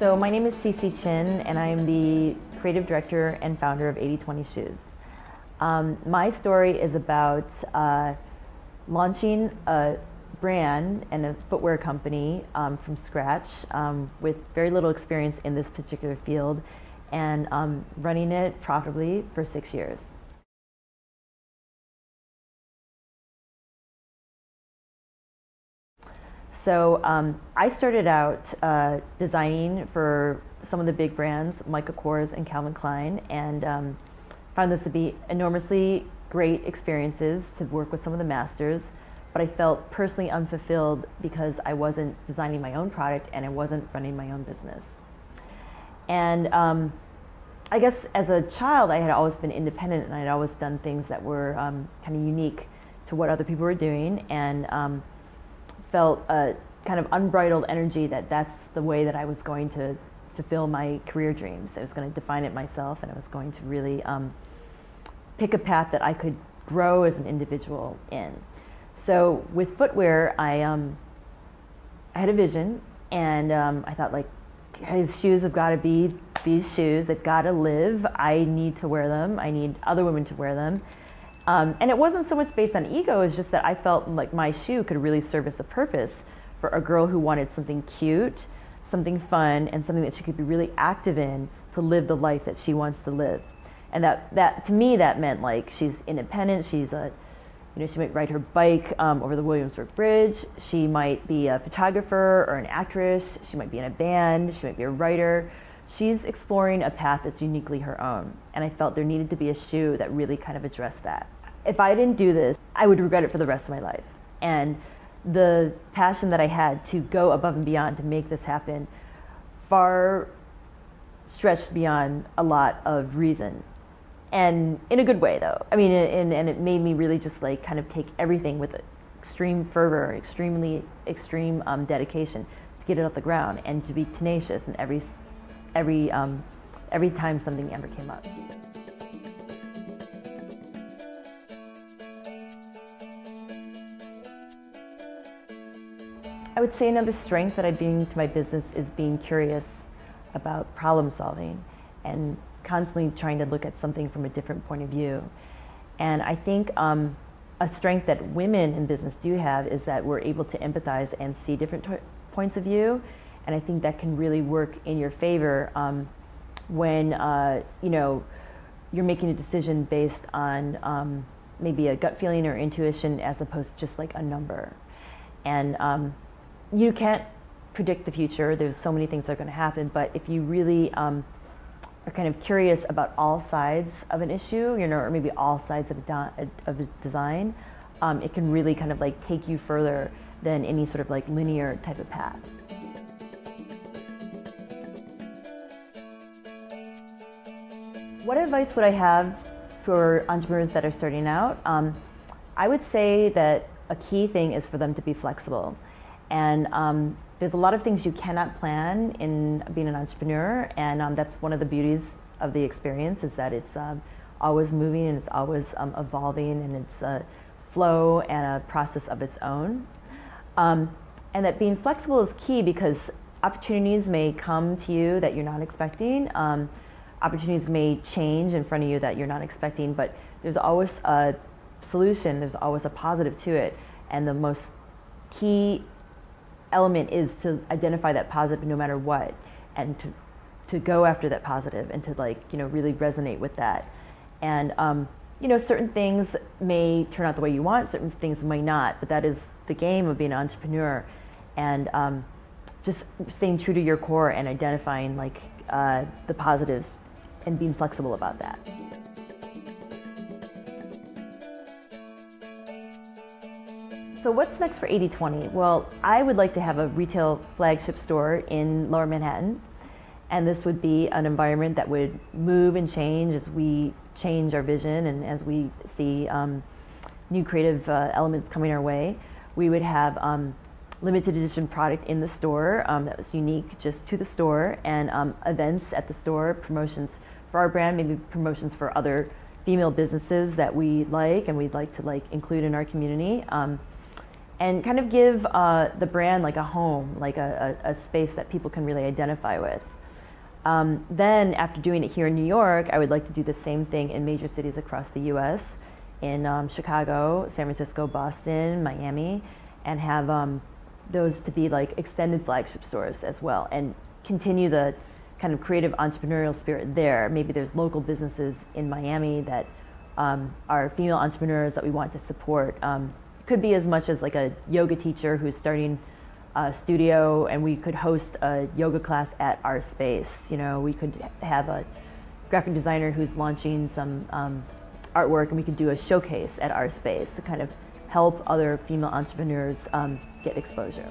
So my name is Cece Chin, and I am the creative director and founder of 80/20 Shoes. My story is about launching a brand and a footwear company from scratch with very little experience in this particular field, and running it profitably for 6 years. So I started out designing for some of the big brands, Michael Kors and Calvin Klein, and found this to be enormously great experiences to work with some of the masters, but I felt personally unfulfilled because I wasn't designing my own product and I wasn't running my own business. And I guess as a child I had always been independent, and I had always done things that were kind of unique to what other people were doing, and felt a kind of unbridled energy that that's the way that I was going to fulfill my career dreams. I was going to define it myself, and I was going to really pick a path that I could grow as an individual in. So with footwear, I had a vision, and I thought, like, these shoes have got to be these shoes that got to live. I need to wear them. I need other women to wear them. And it wasn't so much based on ego, it's just that I felt like my shoe could really serve as a purpose for a girl who wanted something cute, something fun, and something that she could be really active in to live the life that she wants to live. And that to me, that meant, like, she's independent, she might ride her bike over the Williamsburg Bridge, she might be a photographer or an actress, she might be in a band, she might be a writer. She's exploring a path that's uniquely her own, and I felt there needed to be a shoe that really kind of addressed that. If I didn't do this, I would regret it for the rest of my life. And the passion that I had to go above and beyond to make this happen far stretched beyond a lot of reason. And in a good way, though. I mean, and it made me really just, like, kind of take everything with extreme fervor, extreme dedication to get it off the ground, and to be tenacious in every time something ever came up. I would say another strength that I bring to my business is being curious about problem solving and constantly trying to look at something from a different point of view. And I think a strength that women in business do have is that we're able to empathize and see different points of view. And I think that can really work in your favor when you're making a decision based on maybe a gut feeling or intuition, as opposed to just like a number. And you can't predict the future. There's so many things that are going to happen. But if you really are kind of curious about all sides of an issue, or maybe all sides of a design, it can really kind of like take you further than any sort of like linear type of path. What advice would I have for entrepreneurs that are starting out? I would say that a key thing is for them to be flexible. And there's a lot of things you cannot plan in being an entrepreneur, and that's one of the beauties of the experience, is that it's always moving, and it's always evolving, and it's a flow and a process of its own. And that being flexible is key, because opportunities may come to you that you're not expecting. Opportunities may change in front of you that you're not expecting, but there's always a solution, there's always a positive to it. And the most key element is to identify that positive no matter what, and to go after that positive, and to, like, really resonate with that. And certain things may turn out the way you want, certain things may not, but that is the game of being an entrepreneur. And just staying true to your core and identifying, like, the positives, and being flexible about that. So what's next for 80/20? Well, I would like to have a retail flagship store in Lower Manhattan, and this would be an environment that would move and change as we change our vision, and as we see new creative elements coming our way. We would have limited edition product in the store that was unique just to the store, and events at the store, promotions for our brand, maybe promotions for other female businesses that we like and we'd like to include in our community. and kind of give the brand like a home, like a space that people can really identify with. Then after doing it here in New York, I would like to do the same thing in major cities across the US, in Chicago, San Francisco, Boston, Miami, and have those to be like extended flagship stores as well, and continue the kind of creative entrepreneurial spirit there. Maybe there's local businesses in Miami that are female entrepreneurs that we want to support. Could be as much as like a yoga teacher who's starting a studio, and we could host a yoga class at our space. You know, we could have a graphic designer who's launching some artwork, and we could do a showcase at our space to kind of help other female entrepreneurs get exposure.